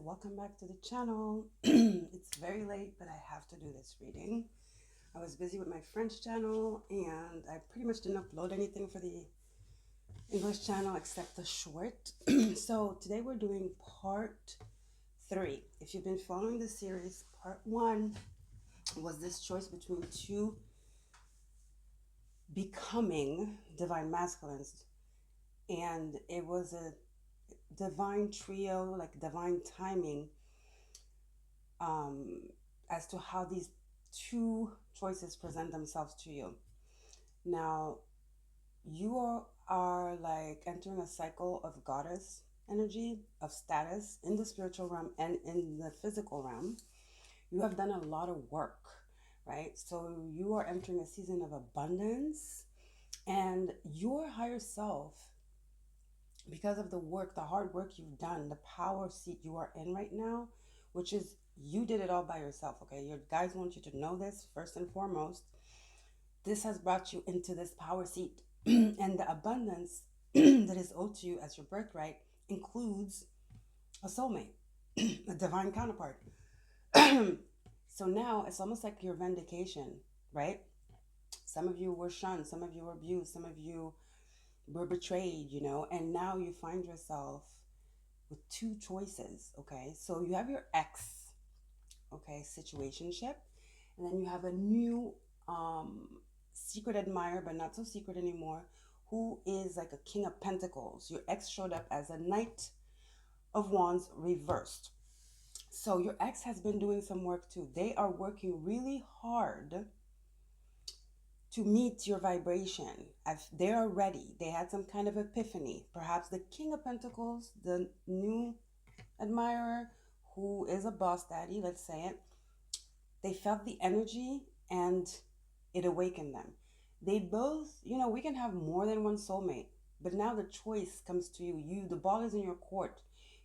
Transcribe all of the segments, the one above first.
welcome back to the channel. It's very late, but I have to do this reading. I was busy with my French channel and I pretty much didn't upload anything for the English channel except the short. So today we're doing part 3. If you've been following the series, part 1 was this choice between two becoming divine masculines, and it was a divine trio, like divine timing, um, as to how these two choices present themselves to you. Now, you are like entering a cycle of goddess energy, of status in the spiritual realm and in the physical realm. You have done a lot of work, right? So you are entering a season of abundance, and your higher self, because of the work, the hard work you've done, the power seat you are in right now, which is you did it all by yourself, okay? Your guys want you to know this first and foremost. This has brought you into this power seat, and the abundance that is owed to you as your birthright includes a soulmate, a divine counterpart. So now it's almost like your vindication, right? Some of you were shunned, some of you were abused, some of you were betrayed, and now you find yourself with two choices, okay? So you have your ex, okay, situationship, and then you have a new secret admirer, but not so secret anymore, who is like a king of pentacles. Your ex showed up as a knight of wands reversed. So your ex has been doing some work too. They are working really hard to meet your vibration. They are ready. They had some kind of epiphany. Perhaps the king of pentacles, the new admirer, who is a boss daddy, let's say it, they felt the energy and it awakened them. They both, we can have more than one soulmate, but now the choice comes to you. The ball is in your court.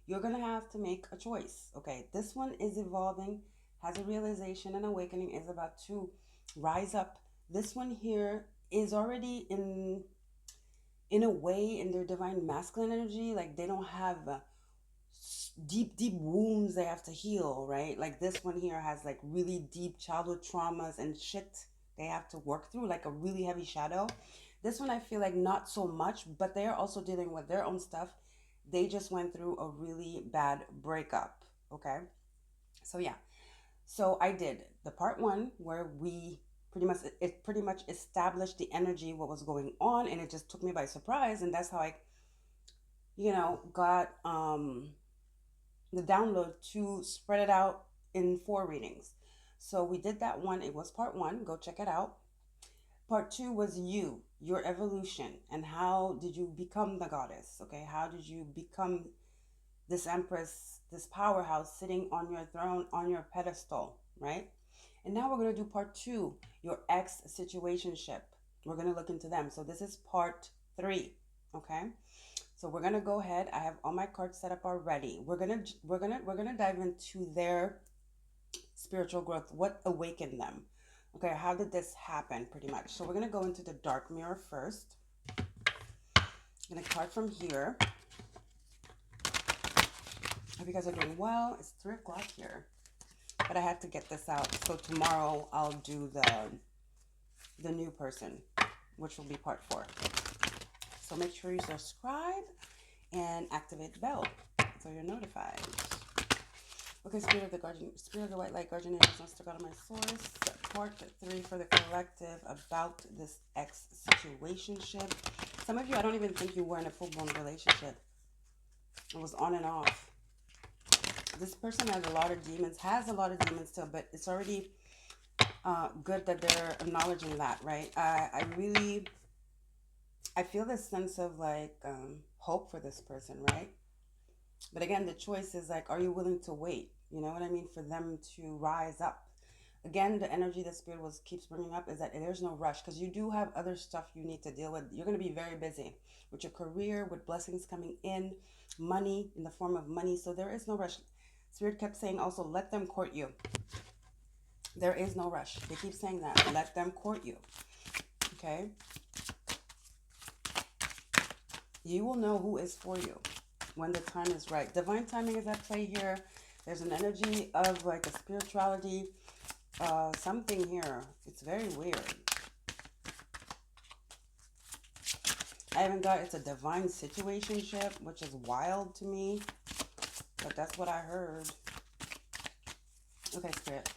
You're going to have to make a choice. Okay, this one is evolving, has a realization and awakening, is about to rise up. This one here is already in a way in their divine masculine energy. Like they don't have deep wounds they have to heal, right? Like this one here has like really deep childhood traumas and shit they have to work through, like a really heavy shadow. This one I feel like not so much, but they're also dealing with their own stuff. They just went through a really bad breakup. Okay, so yeah, so I did the part 1 where we pretty much established the energy, what was going on, and it just took me by surprise, and that's how I got the download to spread it out in 4 readings. So we did that one. It was part 1. Go check it out. Part 2 was your evolution, and how did you become the goddess? Okay, how did you become this empress, this powerhouse sitting on your throne, on your pedestal, right? And now we're going to do part 2, your ex situationship. We're going to look into them. So this is part 3, okay? So we're gonna go ahead. I have all my cards set up already. We're gonna dive into their spiritual growth. What awakened them? Okay, how did this happen? Pretty much. So we're gonna go into the dark mirror first. I'm gonna card from here. Hope you guys are doing well. It's 3 o'clock here, but I had to get this out. So tomorrow I'll do the new person, which will be part 4. So make sure you subscribe and activate the bell so you're notified. Okay, Spirit of the White Light Guardian Angels, let's talk out of my source. Part 3 for the collective about this ex situationship. Some of you, I don't even think you were in a full-blown relationship. It was on and off. This person has a lot of demons still, but it's already good that they're acknowledging that, right? I feel this sense of like hope for this person, right? But again, the choice is like, are you willing to wait? You know what I mean? For them to rise up. Again, the energy that Spirit keeps bringing up is that there's no rush, because you do have other stuff you need to deal with. You're going to be very busy with your career, with blessings coming in, money in the form of money. So there is no rush. Spirit kept saying also, let them court you. There is no rush. They keep saying that. Let them court you. Okay? You will know who is for you when the time is right. Divine timing is at play here. There's an energy of like a spirituality, something here. It's very weird. I haven't got it's a divine situationship, which is wild to me, but that's what I heard. Okay, Spirit.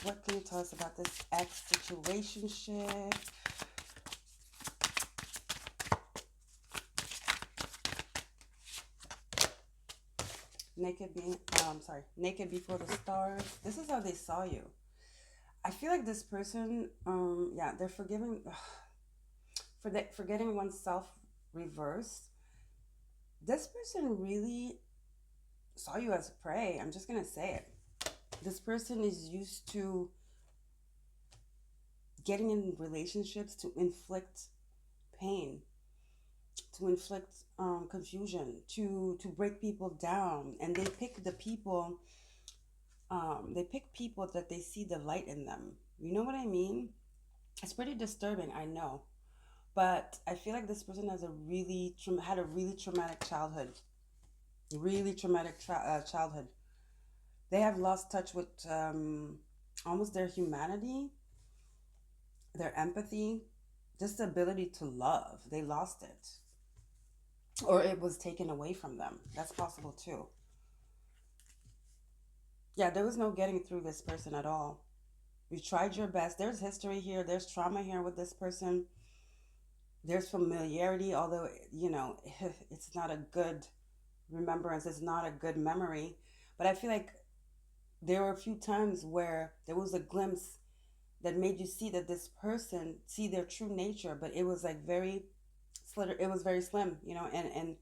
What can you tell us about this ex situationship? Naked before the stars. This is how they saw you. I feel like this person, yeah, they're forgiving for getting oneself reversed. This person really saw you as prey. I'm just gonna say it. This person is used to getting in relationships to inflict pain, to inflict confusion, to break people down, and they pick the people. They pick people that they see the light in them. You know what I mean? It's pretty disturbing, I know, but I feel like this person has had a really traumatic childhood, really traumatic childhood. They have lost touch with almost their humanity, their empathy, just the ability to love. They lost it, or it was taken away from them. That's possible too. Yeah, there was no getting through this person at all. You tried your best. There's history here. There's trauma here with this person. There's familiarity, although it's not a good remembrance. It's not a good memory. But I feel like there were a few times where there was a glimpse that made you see that this person see their true nature, but it was like very slitter. It was very slim, and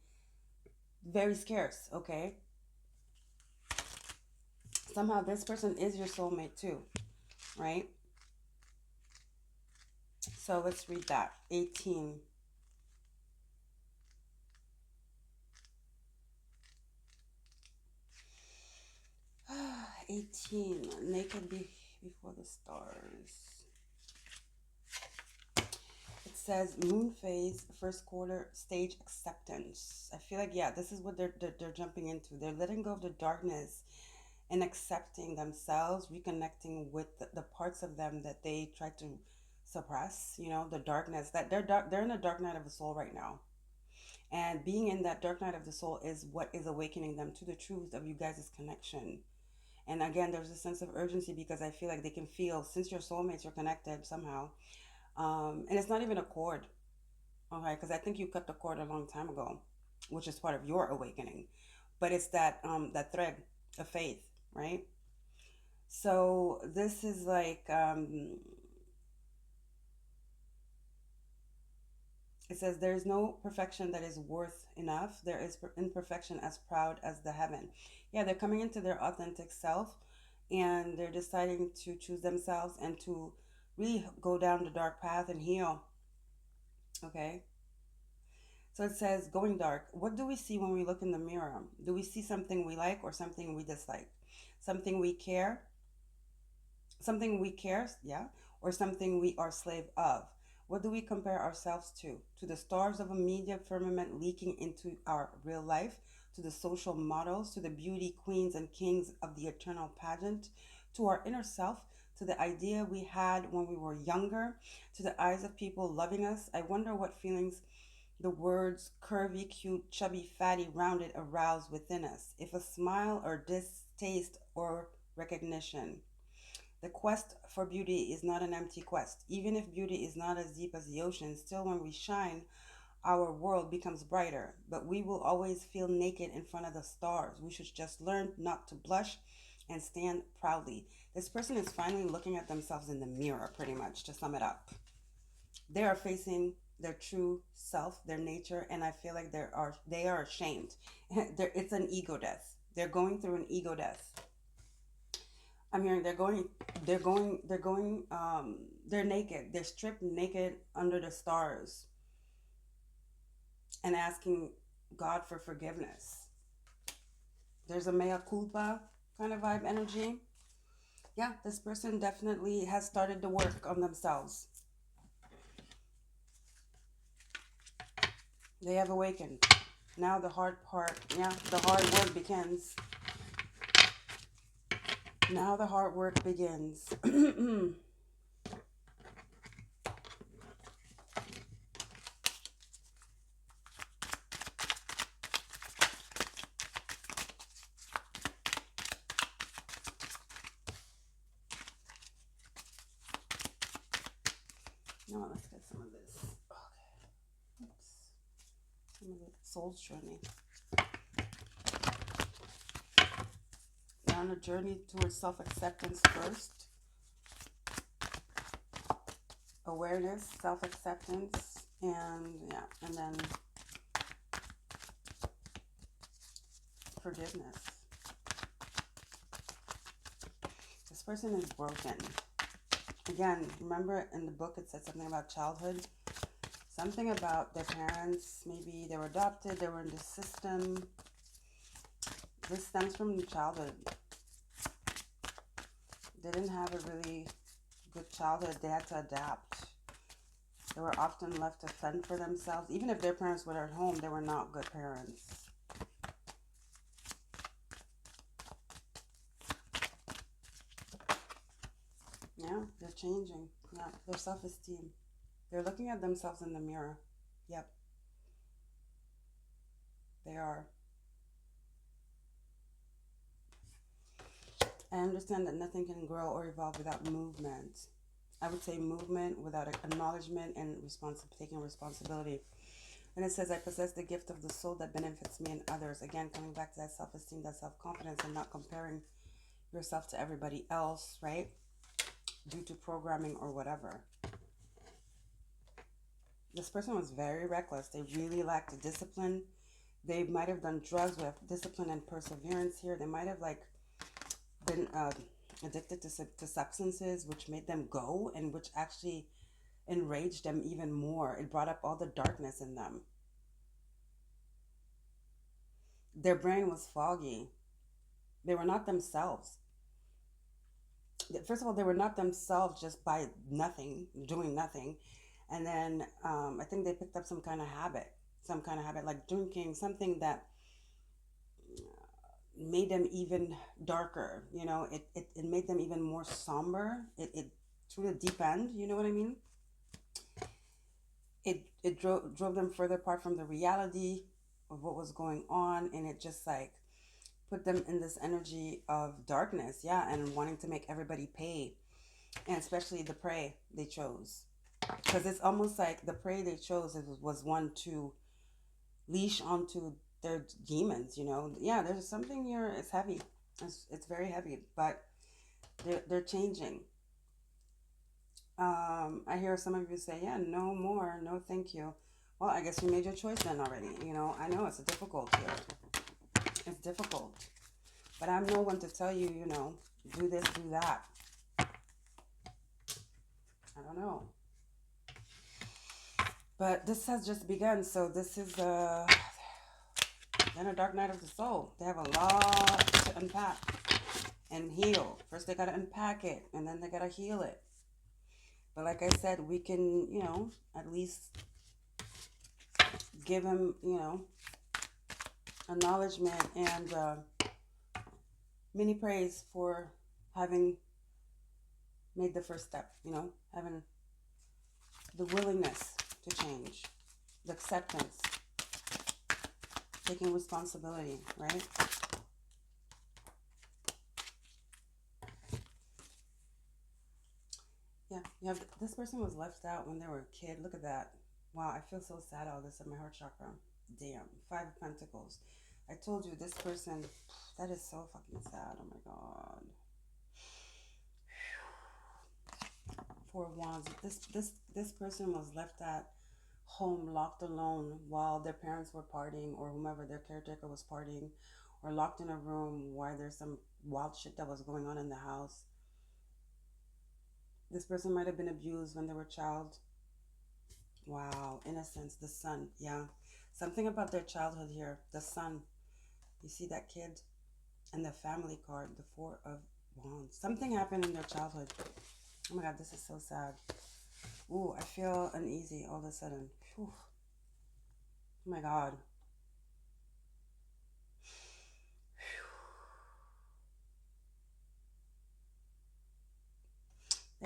very scarce. Okay, somehow this person is your soulmate too, right? So let's read that. 18. 18. Before the stars. It says moon phase, first quarter, stage acceptance. I feel like, yeah, this is what they're jumping into. They're letting go of the darkness and accepting themselves, reconnecting with the parts of them that they try to suppress, the darkness that they're in the dark night of the soul right now. And being in that dark night of the soul is what is awakening them to the truth of you guys' connection. And again, there's a sense of urgency because I feel like they can feel, since your soulmates are connected somehow, and it's not even a cord, okay? Because I think you cut the cord a long time ago, which is part of your awakening. But it's that thread of faith, right? So this is like it says there is no perfection that is worth enough. There is imperfection as proud as the heaven. Yeah, they're coming into their authentic self, and they're deciding to choose themselves and to really go down the dark path and heal. Okay. So it says going dark. What do we see when we look in the mirror? Do we see something we like or something we dislike? Something we care something we care, yeah, or something we are slave of. What do we compare ourselves to? To the stars of a media firmament leaking into our real life, to the social models, to the beauty queens and kings of the eternal pageant, to our inner self, to the idea we had when we were younger, to the eyes of people loving us. I wonder what feelings the words curvy, cute, chubby, fatty, rounded arouse within us. If a smile or distaste or recognition. The quest for beauty is not an empty quest. Even if beauty is not as deep as the ocean, still when we shine, our world becomes brighter. But we will always feel naked in front of the stars. We should just learn not to blush and stand proudly. This person is finally looking at themselves in the mirror, pretty much, to sum it up. They are facing their true self, their nature, and I feel like they are ashamed. It's an ego death. They're going through an ego death. I'm hearing they're naked. They're stripped naked under the stars and asking God for forgiveness. There's a mea culpa kind of vibe energy. Yeah, this person definitely has started to work on themselves. They have awakened. Now the hard part, yeah, the hard work begins. Now the hard work begins. No, let's get some of this. Okay. Oops. Some of the soul's journey. We're on a journey towards self-acceptance first. Awareness, self-acceptance, and yeah, and then forgiveness. This person is broken. Again, remember in the book it said something about childhood, something about their parents, maybe they were adopted, they were in the system. This stems from childhood. They didn't have a really good childhood. They had to adapt. They were often left to fend for themselves. Even if their parents were at home, they were not good parents. Yeah, they're changing. Yeah, their self-esteem. They're looking at themselves in the mirror. Yep, they are. I understand that nothing can grow or evolve without movement. I would say movement without acknowledgement and taking responsibility. And it says, I possess the gift of the soul that benefits me and others. Again, coming back to that self-esteem, that self-confidence, and not comparing yourself to everybody else, right? Due to programming or whatever. This person was very reckless. They really lacked discipline. They might have done drugs with discipline and perseverance here. They might have been addicted to substances, which made them go, and which actually enraged them even more. It brought up all the darkness in them. Their brain was foggy. They were not themselves. First of all, they were not themselves just by nothing, doing nothing. And then I think they picked up some kind of habit like drinking, something that made them even darker. It made them even more somber. It to the deep end, you know what I mean? It drove them further apart from the reality of what was going on, and it just like put them in this energy of darkness, yeah, and wanting to make everybody pay, and especially the prey they chose, because it's almost like the prey they chose was one to leash onto their demons. Yeah, there's something here. It's heavy. It's very heavy, but they're changing. I hear some of you say, yeah, no more, no thank you. Well, I guess you made your choice then already. I know it's difficult here. It's difficult. But I'm no one to tell you, do this, do that. I don't know. But this has just begun, so this is then a dark night of the soul. They have a lot to unpack and heal. First they gotta unpack it, and then they gotta heal it. But like I said, we can, at least give him, acknowledgement and many praise for having made the first step, having the willingness to change, the acceptance, taking responsibility, right? Yeah, this person was left out when they were a kid. Look at that. Wow, I feel so sad all this in my heart chakra. Damn. Five of Pentacles. I told you this person, that is so fucking sad. Oh my God. Four of Wands. This person was left at home locked alone while their parents were partying, or whomever their caretaker was partying, or locked in a room while there's some wild shit that was going on in the house. This person might have been abused when they were a child. Wow, innocence, the sun, yeah. Something about their childhood here, the sun. You see that kid? And the family card, the Four of Wands. Something happened in their childhood. Oh my God, this is so sad. Ooh, I feel uneasy all of a sudden. Whew. Oh my God.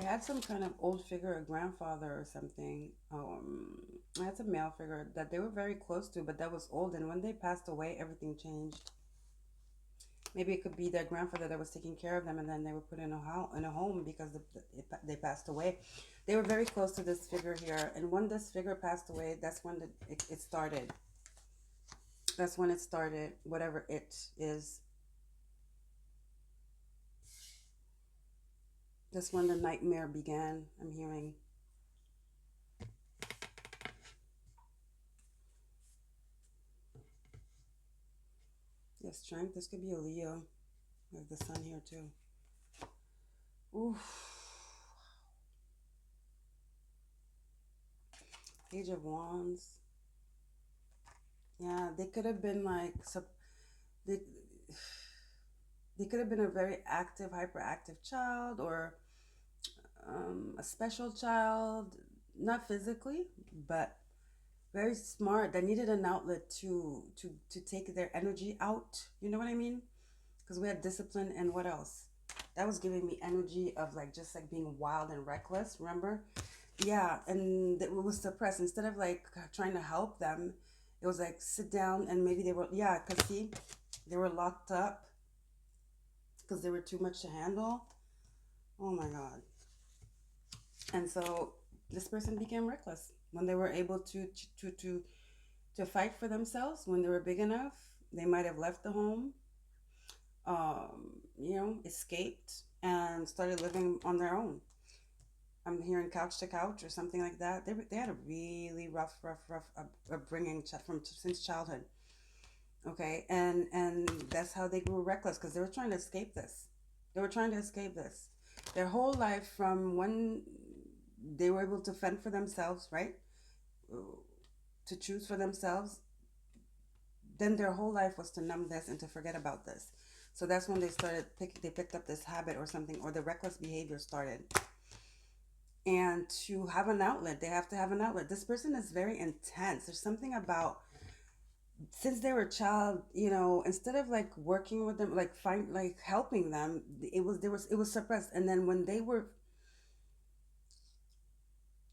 I had some kind of old figure, a grandfather or something. I had some male figure that they were very close to, but that was old. And when they passed away, everything changed. Maybe it could be their grandfather that was taking care of them, and then they were put in a home because they passed away. They were very close to this figure here, and when this figure passed away, that's when it started. That's when it started. Whatever it is, that's when the nightmare began. I'm hearing. Yes, strength. This could be a Leo. There's the sun here too. Oof. Page of Wands. Yeah, they could have been like they, they could have been a very active, hyperactive child, or a special child, not physically, but very smart that needed an outlet to take their energy out. You know what I mean? Because we had discipline and what else? That was giving me energy of like just like being wild and reckless. Remember? Yeah, and it was suppressed. Instead of like trying to help them, it was like sit down and maybe they were, yeah, because see, they were locked up because they were too much to handle. Oh my God. And so this person became reckless when they were able to fight for themselves. When they were big enough, they might have left the home, escaped and started living on their own. I'm hearing couch to couch or something like that. They had a really rough upbringing from since childhood. Okay, and that's how they grew reckless because they were trying to escape this. They were trying to escape this. Their whole life from when they were able to fend for themselves, right? To choose for themselves, then their whole life was to numb this and to forget about this. So that's when they picked up this habit or something, or the reckless behavior started. And to have an outlet, they have to have an outlet. This person is very intense. There's something about since they were a child, instead of like working with them, like helping them, it was suppressed. And then when they were,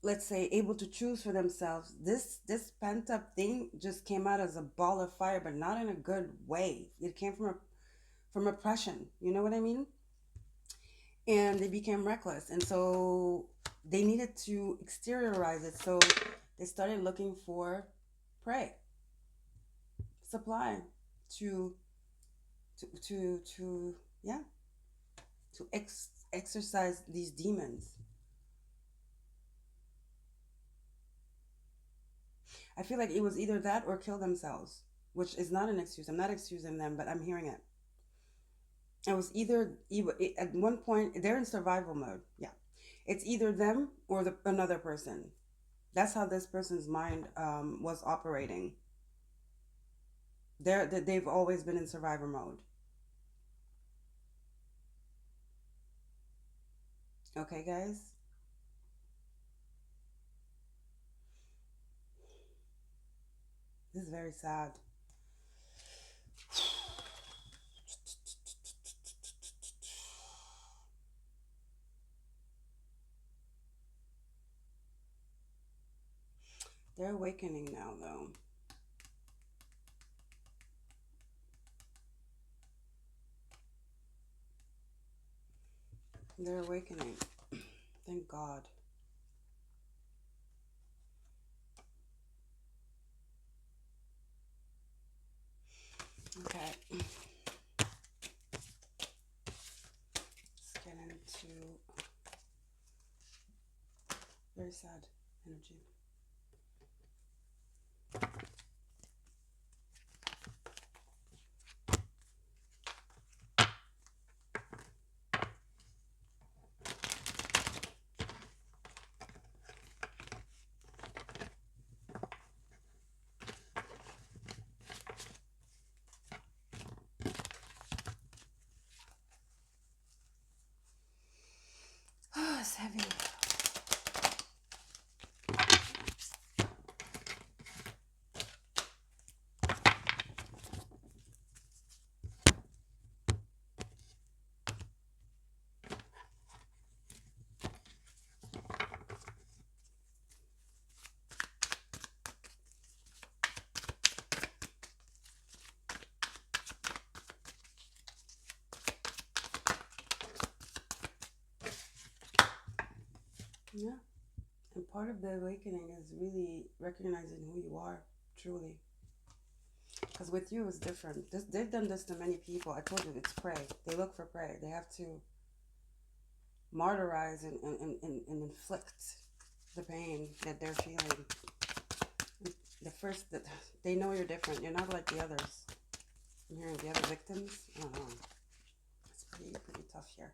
let's say, able to choose for themselves, this pent up thing just came out as a ball of fire, but not in a good way. It came from oppression. You know what I mean? And they became reckless, and so they needed to exteriorize it. So they started looking for prey, supply, to to yeah, to exercise these demons. I feel like it was either that or kill themselves, which is not an excuse. I'm not excusing them, but I'm hearing it. It was at one point they're in survival mode. Yeah, it's either them or another person. That's how this person's mind was operating. They've always been in survivor mode. Okay, guys. This is very sad. They're awakening now, though. They're awakening. Thank God. Okay. Let's get into very sad energy. Oh, it's heavy. Yeah. And part of the awakening is really recognizing who you are, truly. Because with you, it's different. They've done this to many people. I told you it's prey. They look for prey. They have to martyrize and inflict the pain that they're feeling. The first, that they know you're different. You're not like the others. I'm hearing the other victims. I don't know. It's pretty tough here.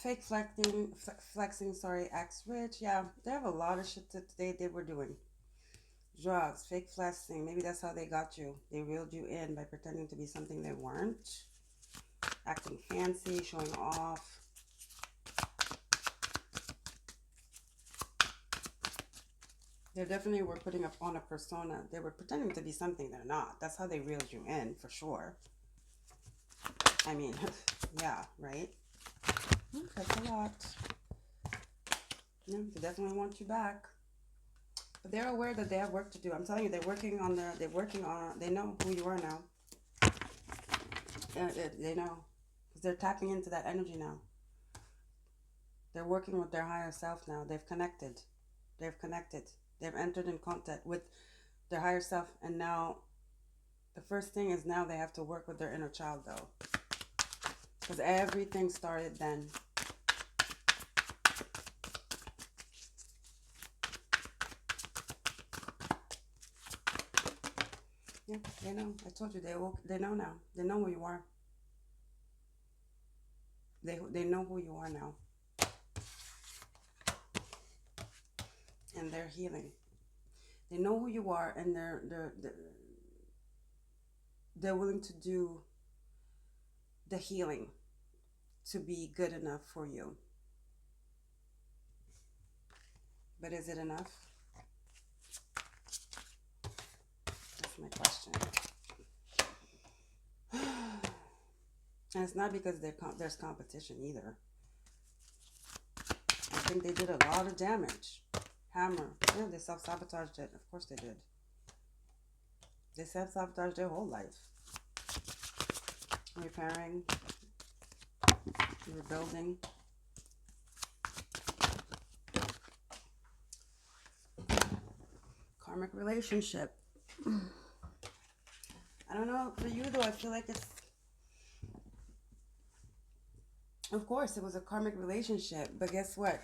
Fake flexing, sorry, acts rich. Yeah, they have a lot of shit that they were doing. Drugs, fake flexing. Maybe that's how they got you. They reeled you in by pretending to be something they weren't. Acting fancy, showing off. They definitely were putting up on a persona. They were pretending to be something they're not. That's how they reeled you in, for sure. I mean, yeah, right? That's a lot. Yeah, they definitely want you back. But they're aware that they have work to do. I'm telling you, they know who you are now. They know. Because they're tapping into that energy now. They're working with their higher self now. They've connected. They've connected. They've entered in contact with their higher self. And now, the first thing is now they have to work with their inner child, though. Because everything started then. Yeah, they know. I told you, they know now. They know who you are. They know who you are now. And they're healing. They know who you are, and they're willing to do the healing to be good enough for you. But is it enough? That's my question. And it's not because there's competition either. I think they did a lot of damage. Hammer. Yeah, they self-sabotaged it. Of course they did. They self-sabotaged their whole life. Repairing. Rebuilding. Karmic relationship. I don't know, for you though, I feel like it's, of course, it was a karmic relationship, but guess what?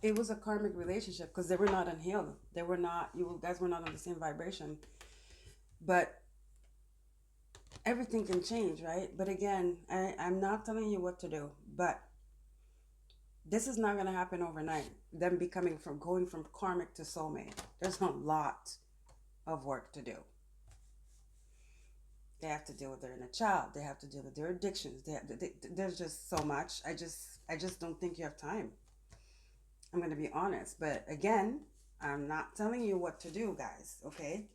It was a karmic relationship because they were not unhealed. They were not, you guys were not on the same vibration. But everything can change, right? But again, I'm not telling you what to do, but this is not going to happen overnight. Them going from karmic to soulmate. There's a lot of work to do. They have to deal with their inner child. They have to deal with their addictions. There's just so much. I just don't think you have time. I'm going to be honest. But again, I'm not telling you what to do, guys. Okay?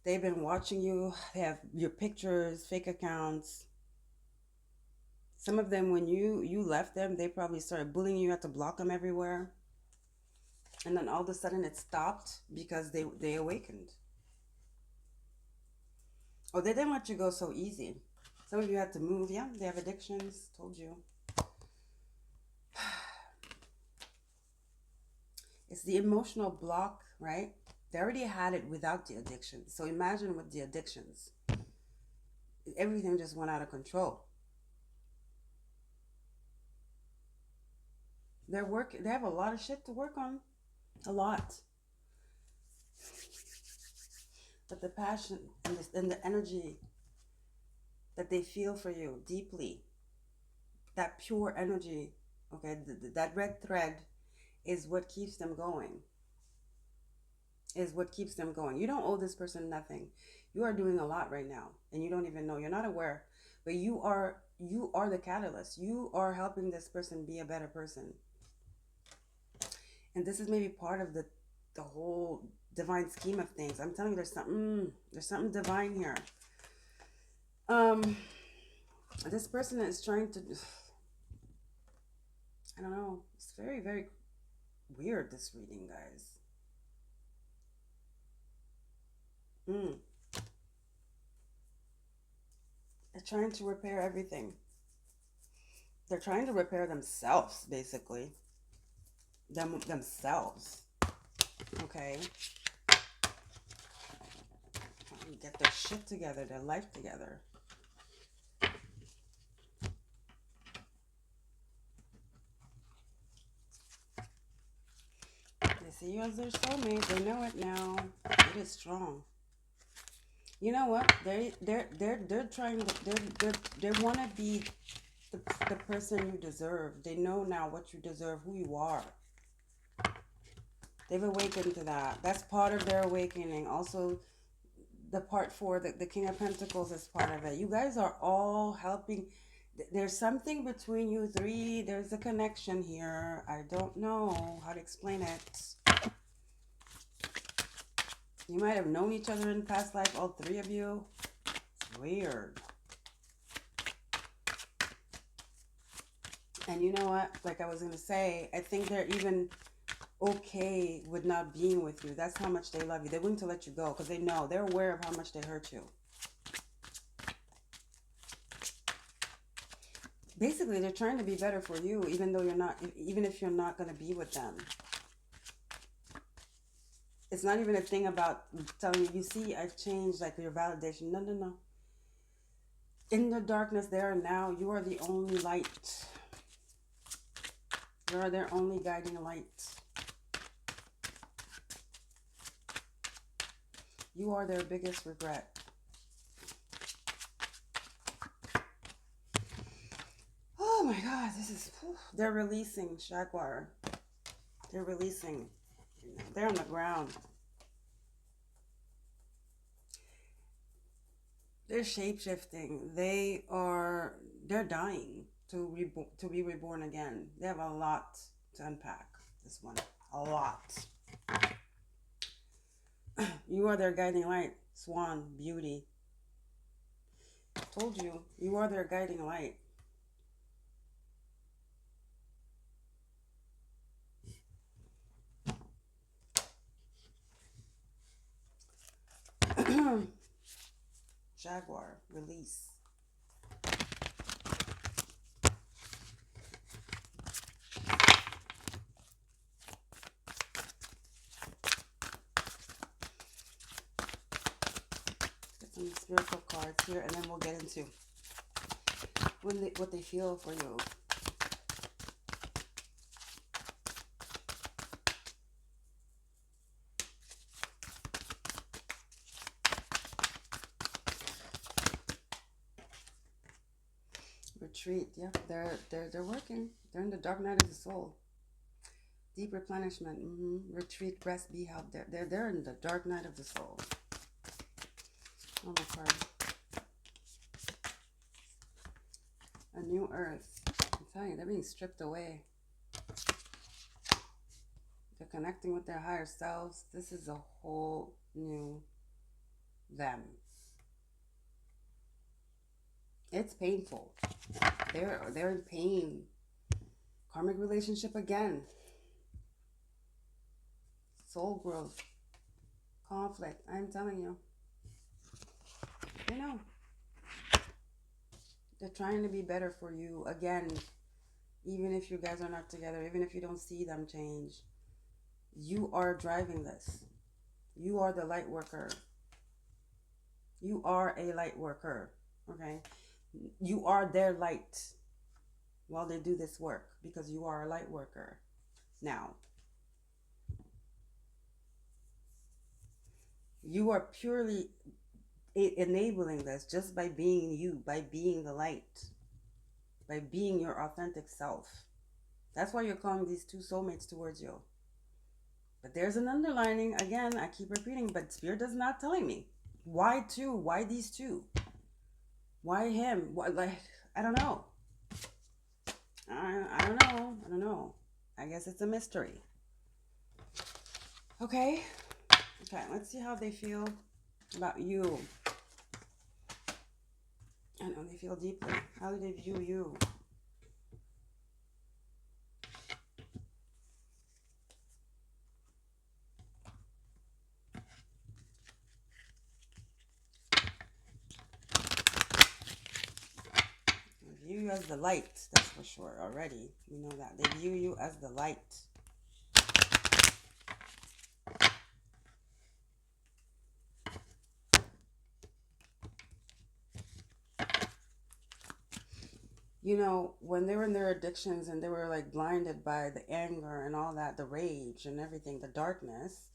They've been watching you. They have your pictures, fake accounts. Some of them, when you left them, they probably started bullying you. You had to block them everywhere. And then all of a sudden it stopped because they awakened. Oh, they didn't let you go so easy. Some of you had to move. Yeah, they have addictions. Told you. It's the emotional block, right? They already had it without the addiction. So imagine with the addictions. Everything just went out of control. They have a lot of shit to work on. A lot. But the passion and the energy that they feel for you deeply, that pure energy, okay, that red thread is what keeps them going. Is what keeps them going. You don't owe this person nothing. You are doing a lot right now and you don't even know. You're not aware, but you are the catalyst. You are helping this person be a better person. And this is maybe part of the whole divine scheme of things. I'm telling you, there's something divine here. This person is trying to, I don't know, it's very, very weird, this reading, guys. They're trying to repair everything. They're trying to repair themselves, basically. Themselves. Okay? Get their shit together, their life together. They see you as their soulmate. They know it now. It is strong. You know what? They're trying to they want to be the person you deserve. They know now what you deserve, who you are. They've awakened to that. That's part of their awakening. Also, the part four, the King of Pentacles is part of it. You guys are all helping. There's something between you three. There's a connection here. I don't know how to explain it. You might have known each other in past life, all three of you. It's weird. And you know what? Like I was going to say, I think they're even okay with not being with you. That's how much they love you. They're willing to let you go because they know, they're aware of how much they hurt you. Basically, they're trying to be better for you, even though you're not, even if you're not going to be with them. It's not even a thing about telling you, you see, I've changed, like your validation. No, no, no. In the darkness there and now, you are the only light. You are their only guiding light. You are their biggest regret. Oh my God, this is, they're releasing, Jaguar. They're releasing. They're on the ground. They're shape-shifting. They're dying to be reborn again. They have a lot to unpack, this one. A lot. You are their guiding light. Swan, beauty. Told you, you are their guiding light. Jaguar, release. Get some spiritual cards here, and then we'll get into what they feel for you. Retreat, yeah, they're working. They're in the dark night of the soul. Deep replenishment. Retreat, rest, be helped. They're in the dark night of the soul. Oh my card. A new earth. I'm telling you, they're being stripped away. They're connecting with their higher selves. This is a whole new them. It's painful. They're in pain. Karmic relationship again. Soul growth. Conflict. I'm telling you. They know. They're trying to be better for you again. Even if you guys are not together, even if you don't see them change. You are driving this. You are the light worker. You are a light worker. Okay? You are their light while they do this work because you are a light worker. Now, you are purely enabling this just by being you, by being the light, by being your authentic self. That's why you're calling these two soulmates towards you. But there's an underlining, again, I keep repeating, but Spirit is not telling me. Why two? Why these two? Why him? Why, like, I don't know. I don't know. I don't know. I guess it's a mystery. Okay. Okay, let's see how they feel about you. I know they feel deeply. How do they view you? They view you as the light, that's for sure already. You know that. They view you as the light. You know, when they were in their addictions and they were like blinded by the anger and all that, the rage and everything, the darkness,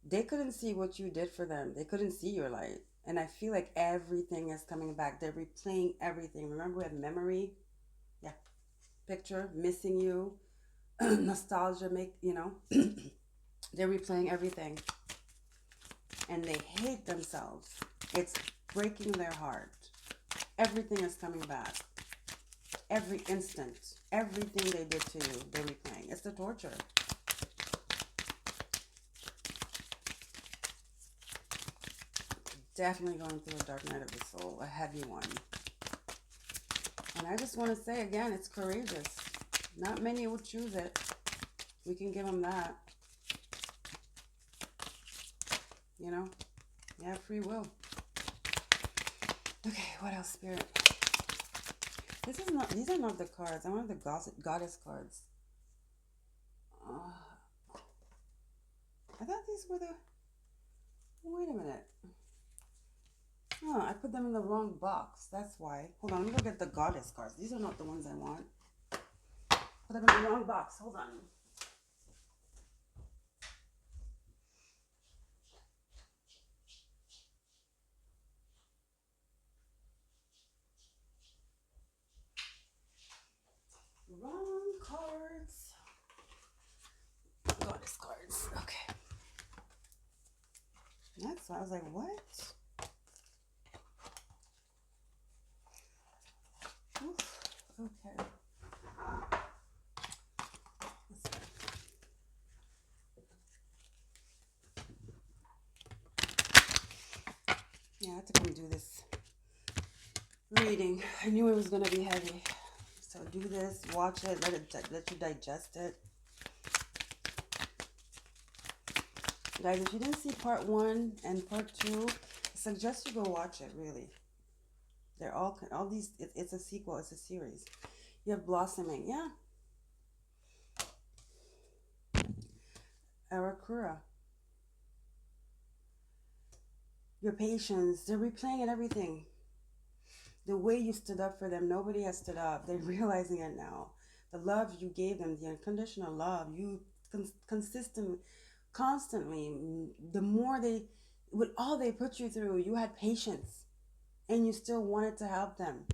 they couldn't see what you did for them. They couldn't see your light. And I feel like everything is coming back. They're replaying everything. Remember we had memory? Yeah. Picture, missing you, nostalgia, they're replaying everything. And they hate themselves. It's breaking their heart. Everything is coming back. Every instant, everything they did to you, they're replaying. It's the torture. Definitely going through a dark night of the soul, a heavy one. And I just want to say again, it's courageous. Not many will choose it. We can give them that. You know? You have free will. Okay, what else, Spirit? These are not the cards. I want the goddess cards. I thought these were the... Wait a minute. Oh, I put them in the wrong box. That's why. Hold on, let me go get the goddess cards. These are not the ones I want. Put them in the wrong box. Hold on. Wrong cards. Goddess cards. Okay. That's why I was like, what? Oof. Okay. Yeah, I had to come do this reading. I knew it was gonna be heavy. So do this, watch it, let you digest it. Guys, if you didn't see part 1 and part 2, I suggest you go watch it, really. They're all these, it's a sequel, it's a series. You have blossoming, yeah. Arakura. Your patience, they're replaying it, everything. The way you stood up for them, nobody has stood up. They're realizing it now. The love you gave them, the unconditional love, you constantly, the more with all they put you through, you had patience and you still wanted to help them.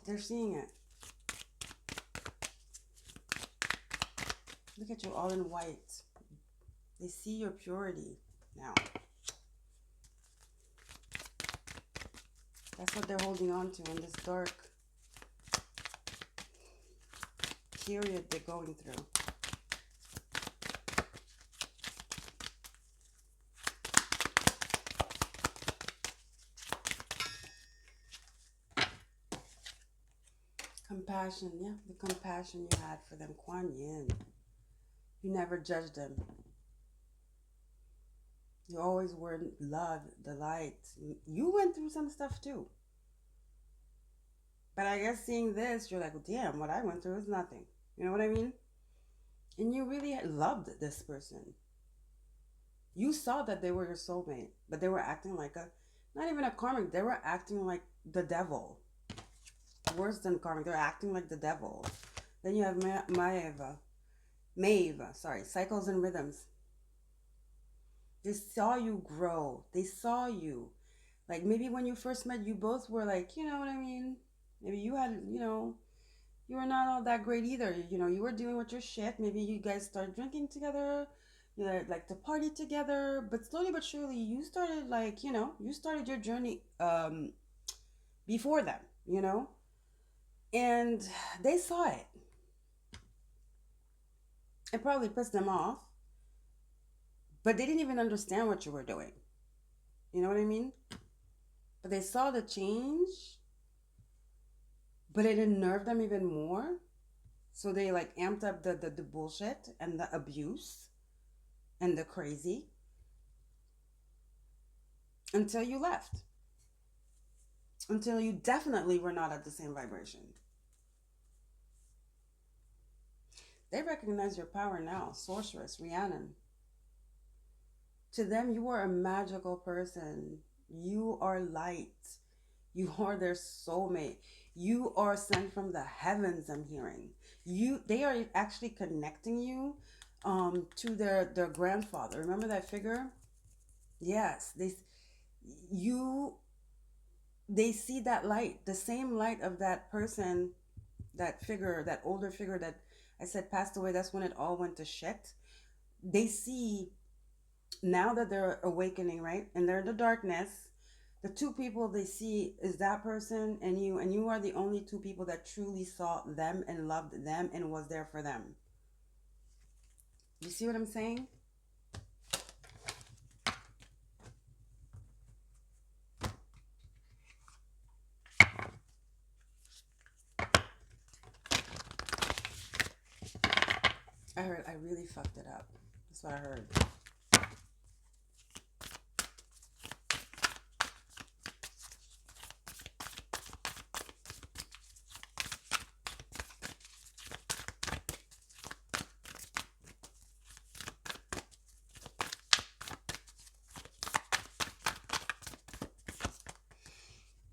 They're seeing it. Look at you all in white. They see your purity now. That's what they're holding on to in this dark period they're going through. Compassion, yeah, the compassion you had for them, Kuan Yin. You never judged them. You always were love, the light. You went through some stuff too. But I guess seeing this, you're like, damn, what I went through is nothing. You know what I mean? And you really loved this person. You saw that they were your soulmate, but they were acting like not even a karmic, they were acting like the devil. Worse than karmic, they're acting like the devil. Then you have Maeve, sorry, cycles and rhythms. They saw you grow. They saw you. Like maybe when you first met, you both were like, you know what I mean? Maybe you had, you were not all that great either. You know, you were dealing with your shit. Maybe you guys started drinking together. You like to party together. But slowly but surely, you started like, you started your journey before them, And they saw it. It probably pissed them off. But they didn't even understand what you were doing. You know what I mean? But they saw the change, but it unnerved them even more. So they like amped up the bullshit and the abuse and the crazy until you left. until you definitely were not at the same vibration. They recognize your power now, sorceress, Rhiannon. To them, you are a magical person. You are light. You are their soulmate. You are sent from the heavens, I'm hearing. They are actually connecting you to their grandfather. Remember that figure? Yes, you they see that light, the same light of that person, that figure, that older figure that I said passed away. That's when it all went to shit. They see now that they're awakening, right? And they're in the darkness. The two people they see is that person and you are the only two people that truly saw them and loved them and was there for them. You see what I'm saying? I heard I really fucked it up. That's what I heard.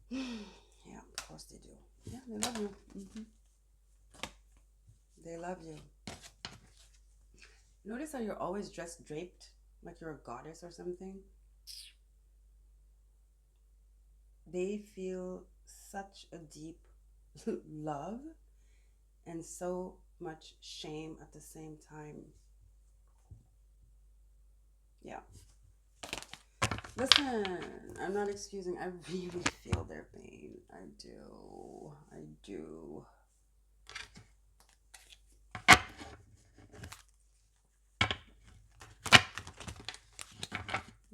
Yeah, of course they do. Yeah, they love you. They love you. Notice how you're always dressed draped like you're a goddess or something? They feel such a deep love and so much shame at the same time. Yeah. Listen, I'm not excusing. I really feel their pain. I do. I do.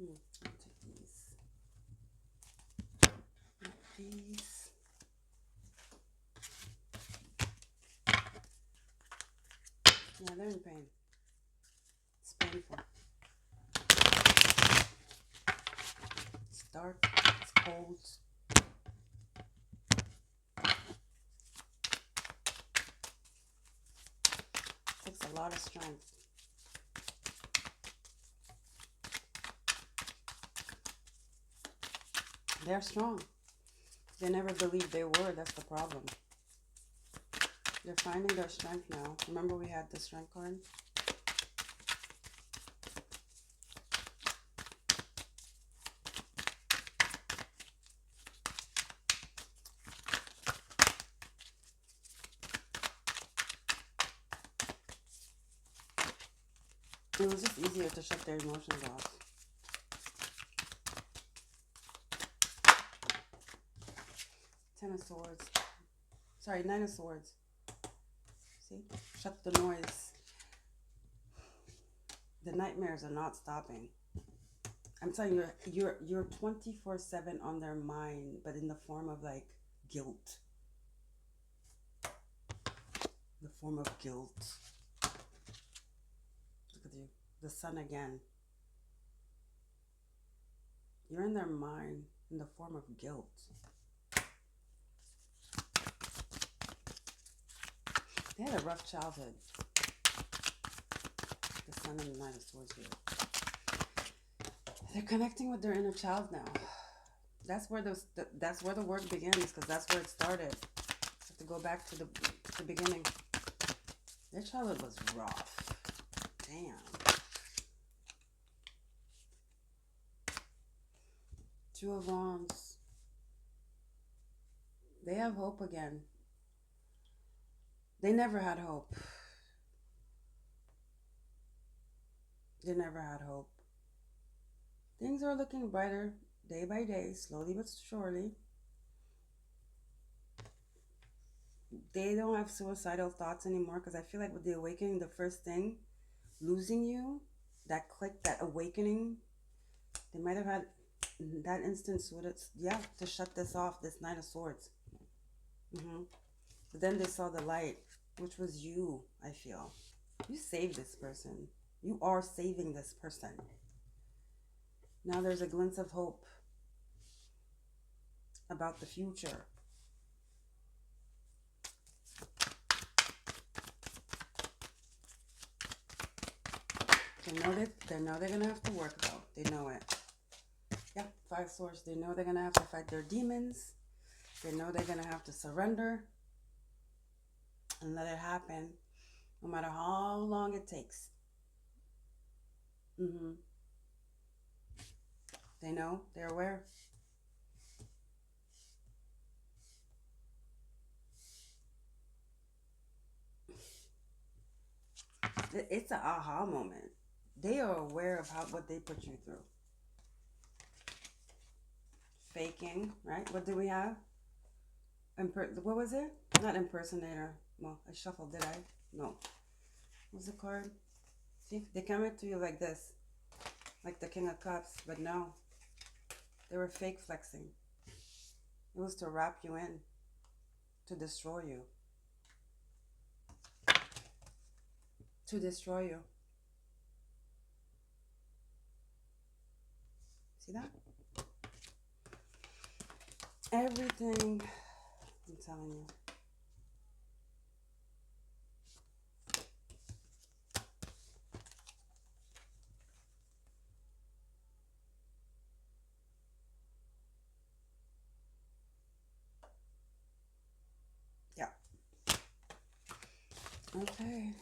I'll take these. These. Yeah, they're in pain. It's painful. It's dark. It's cold. It takes a lot of strength. They're strong. They never believed they were. That's the problem. They're finding their strength now. Remember we had the strength card? It was just easier to shut their emotions off. Ten of Swords. Sorry, Nine of Swords. See? Shut the noise. The nightmares are not stopping. I'm telling you, you're 24/7 on their mind, but in the form of like guilt. The form of guilt. Look at you. The sun again. You're in their mind in the form of guilt. They had a rough childhood. The sun and the Nine of Swords here. They're connecting with their inner child now. That's where that's where the work begins, because that's where it started. You have to go back to the beginning. Their childhood was rough. Damn. Two of Wands. They have hope again. They never had hope. They never had hope. Things are looking brighter day by day, slowly but surely. They don't have suicidal thoughts anymore, because I feel like with the awakening, the first thing, losing you, that click, that awakening, they might have had that instance with it, yeah, to shut this off, this Nine of Swords. But then they saw the light, which was you, I feel. You saved this person. You are saving this person. Now there's a glimpse of hope. about the future. They know they're gonna have to work though. They know it. Yeah, five swords. They know they're gonna have to fight their demons. They know they're gonna have to surrender and let it happen, no matter how long it takes. Mm-hmm. They know. They're aware. It's an aha moment. They are aware of what they put you through. Faking, right? What do we have? What was it? Not impersonator. Well, I shuffled, did I? No. What's the card? See, they come into you like this, like the King of Cups, but no, they were fake flexing. It was to wrap you in, to destroy you, to destroy you. See that? Everything, I'm telling you. Yeah. Okay.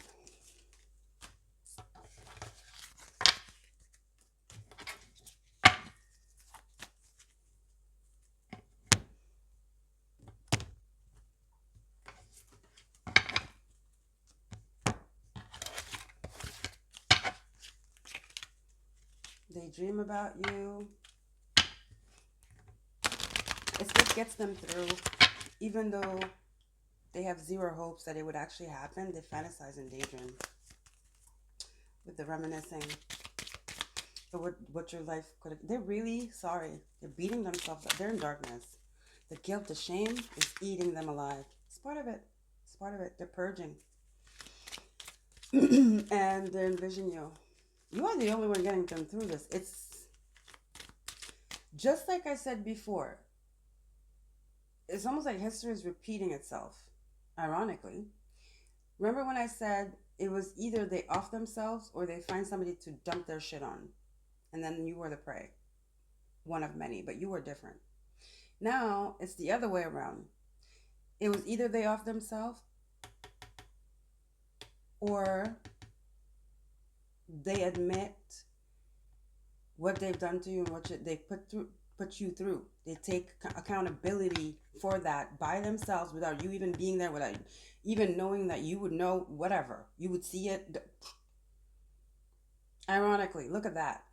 They dream about you. It's what gets them through. Even though they have zero hopes that it would actually happen, they fantasize and daydream with the reminiscing of what your life could have. They're really sorry. They're beating themselves up. They're in darkness. The guilt, the shame is eating them alive. It's part of it. It's part of it. They're purging. And they envision you. You are the only one getting them through this. It's just like I said before. It's almost like history is repeating itself, ironically. Remember when I said it was either they off themselves or they find somebody to dump their shit on, and then you were the prey. One of many, but you were different. Now it's the other way around. It was either they off themselves or they admit what they've done to you and what they put you through. They take accountability for that by themselves without you even being there, without even knowing that you would know, whatever. You would see it. Ironically, look at that.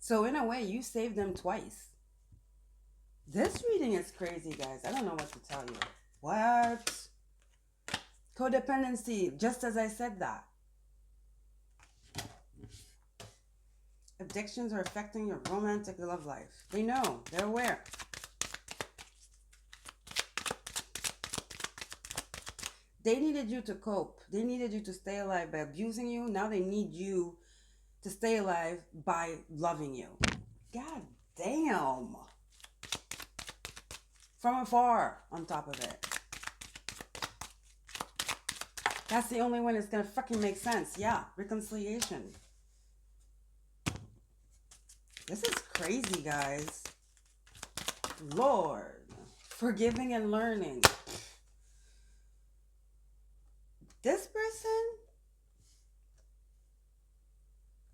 So in a way, you saved them twice. This reading is crazy, guys. I don't know what to tell you. What? Codependency, just as I said that. Addictions are affecting your romantic love life. They know. They're aware. They needed you to cope. They needed you to stay alive by abusing you. Now they need you to stay alive by loving you. God damn. From afar, on top of it. That's the only one that's gonna fucking make sense. Yeah, reconciliation. This is crazy, guys. Lord. Forgiving and learning. This person,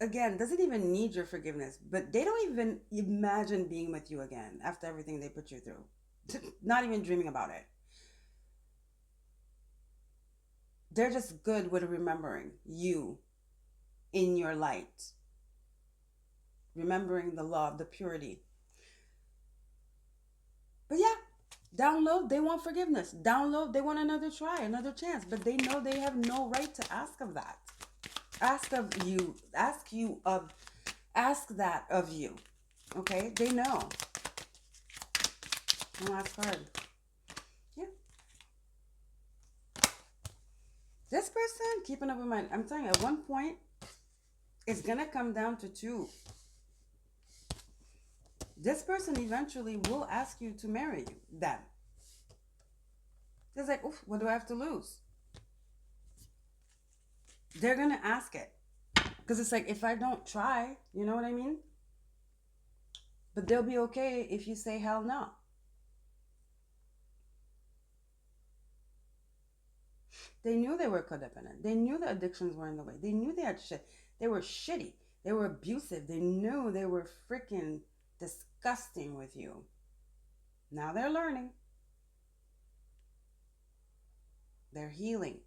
again, doesn't even need your forgiveness, but they don't even imagine being with you again after everything they put you through. Not even dreaming about it. They're just good with remembering you in your light. Remembering the love, the purity. But yeah, download, they want forgiveness. Download, they want another try, another chance. But they know they have no right to ask of that. Ask that of you. Okay? They know. One last card. Yeah. This person, keep an open mind. I'm telling you, at one point, it's gonna come down to two. This person eventually will ask you to marry you. Them. It's like, oof, what do I have to lose? They're gonna ask it. Because it's like, if I don't try, you know what I mean? But they'll be okay if you say hell no. They knew they were codependent. They knew the addictions were in the way. They knew they had shit. They were shitty. They were abusive. They knew they were freaking disgusting with you. Now they're learning. They're healing.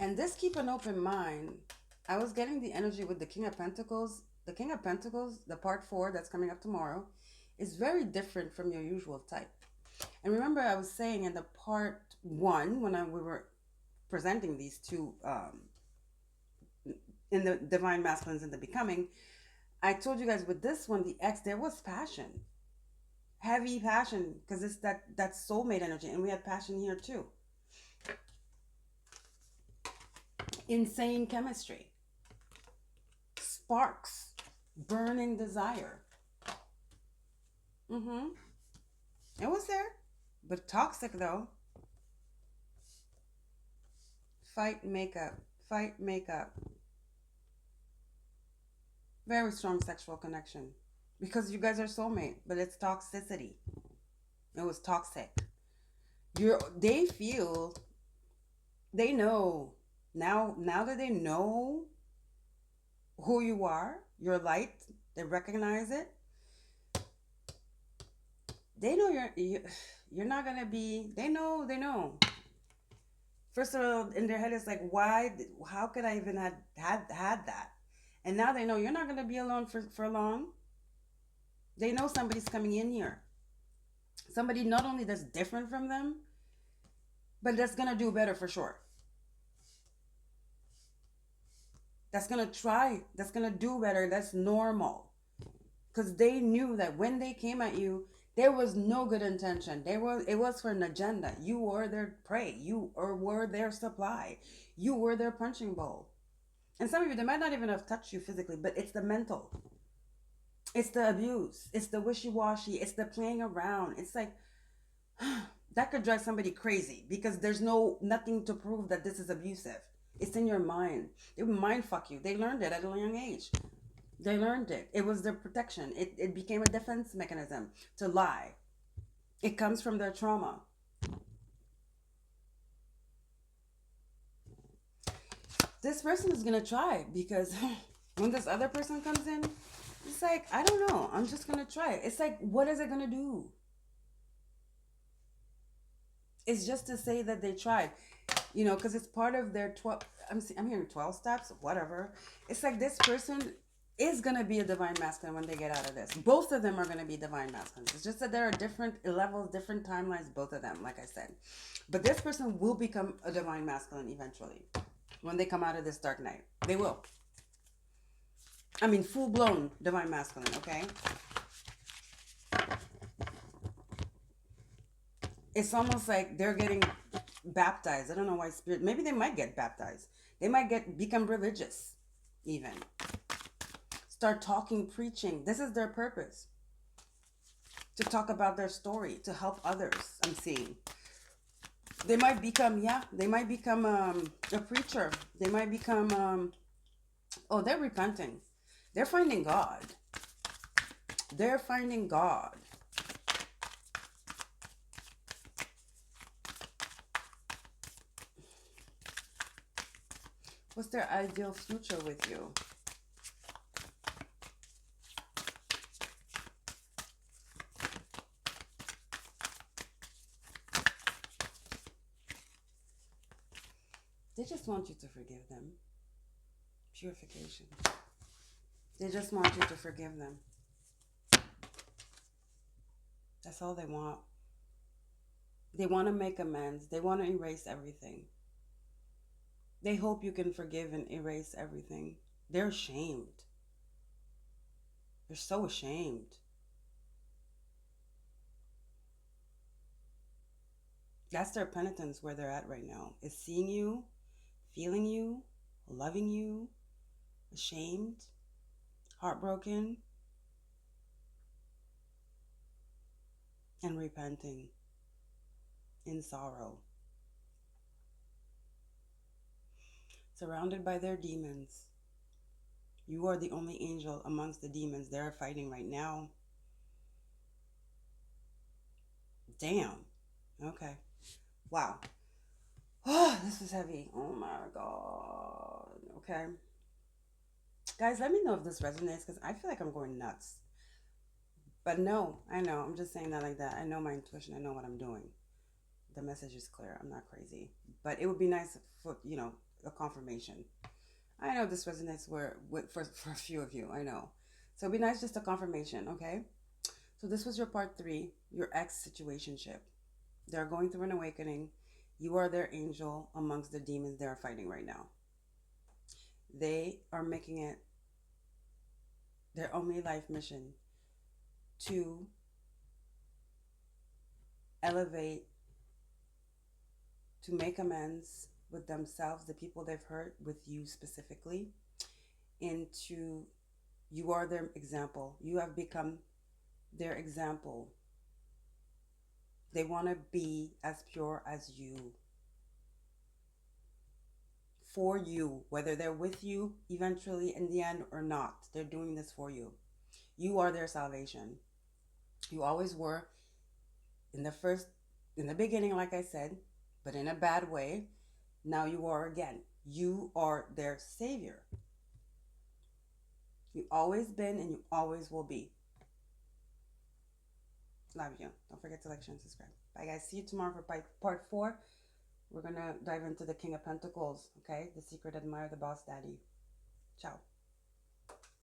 And this keep an open mind. I was getting the energy with the King of Pentacles. The King of Pentacles, the part 4 that's coming up tomorrow, is very different from your usual type. And remember, I was saying in the part 1, when we were presenting these two in the divine masculines and the becoming, I told you guys with this one, the X, there was passion, heavy passion, because it's that soulmate energy, and we had passion here too. Insane chemistry, sparks, burning desire. Mm-hmm. It was there, but toxic though. Fight makeup, fight makeup. Very strong sexual connection, because you guys are soulmate, but it's toxicity. It was toxic. They feel, they know now that they know who you are, your light, they recognize it. They know you're not gonna be. They know. First of all, in their head, it's like, why? How could I even had that? And now they know you're not gonna be alone for long. They know somebody's coming in here. Somebody not only that's different from them, but that's gonna do better for sure. That's gonna try. That's gonna do better. That's normal. Because they knew that when they came at you, there was no good intention. It was for an agenda. You were their prey. You were their supply. You were their punching bowl. And some of you, they might not even have touched you physically, but it's the mental. It's the abuse. It's the wishy-washy. It's the playing around. It's like that could drive somebody crazy because there's nothing to prove that this is abusive. It's in your mind. They would mind fuck you. They learned it at a young age. They learned it. It was their protection. It became a defense mechanism to lie. It comes from their trauma. This person is going to try because when this other person comes in, it's like, I don't know. I'm just going to try it. It's like, what is it going to do? It's just to say that they tried, because it's part of their 12. I'm hearing 12 steps, whatever. It's like this person is going to be a divine masculine when they get out of this. Both of them are going to be divine masculines. It's just that there are different levels, different timelines, both of them, like I said. But this person will become a divine masculine eventually when they come out of this dark night. They will. I mean, full-blown divine masculine, okay? It's almost like they're getting baptized. I don't know why spirit. Maybe they might get baptized. They might become religious, even. Start talking, preaching. This is their purpose. To talk about their story, to help others, I'm seeing. They might become, a preacher. They might become, they're repenting. They're finding God. They're finding God. What's their ideal future with you? They just want you to forgive them. Purification. They just want you to forgive them. That's all they want. They want to make amends. They want to erase everything. They hope you can forgive and erase everything. They're ashamed. They're so ashamed. That's their penitence where they're at right now. Is seeing you, feeling you, loving you, ashamed, heartbroken, and repenting in sorrow, surrounded by their demons. You are the only angel amongst the demons they're fighting right now. Damn. Okay. Wow. Oh, this is heavy. Oh my God. Okay. Guys, let me know if this resonates because I feel like I'm going nuts. But no, I know. I'm just saying that like that. I know my intuition. I know what I'm doing. The message is clear. I'm not crazy. But it would be nice for, a confirmation. I know this resonates for a few of you. I know. So it'd be nice just a confirmation, okay? So this was your part 3, your ex situationship. They're going through an awakening. You are their angel amongst the demons they're fighting right now. They are making it their only life mission to elevate, to make amends with themselves, the people they've hurt, with you specifically, into you are their example. You have become their example. They want to be as pure as you. For you, whether they're with you eventually in the end or not, they're doing this for you. You are their salvation. You always were in the beginning, like I said, but in a bad way. Now you are again. You are their savior. You always been and you always will be. Love you. Don't forget to like, share, and subscribe. Bye, guys. See you tomorrow for part 4. We're going to dive into the King of Pentacles, okay? The secret admirer, the boss daddy. Ciao.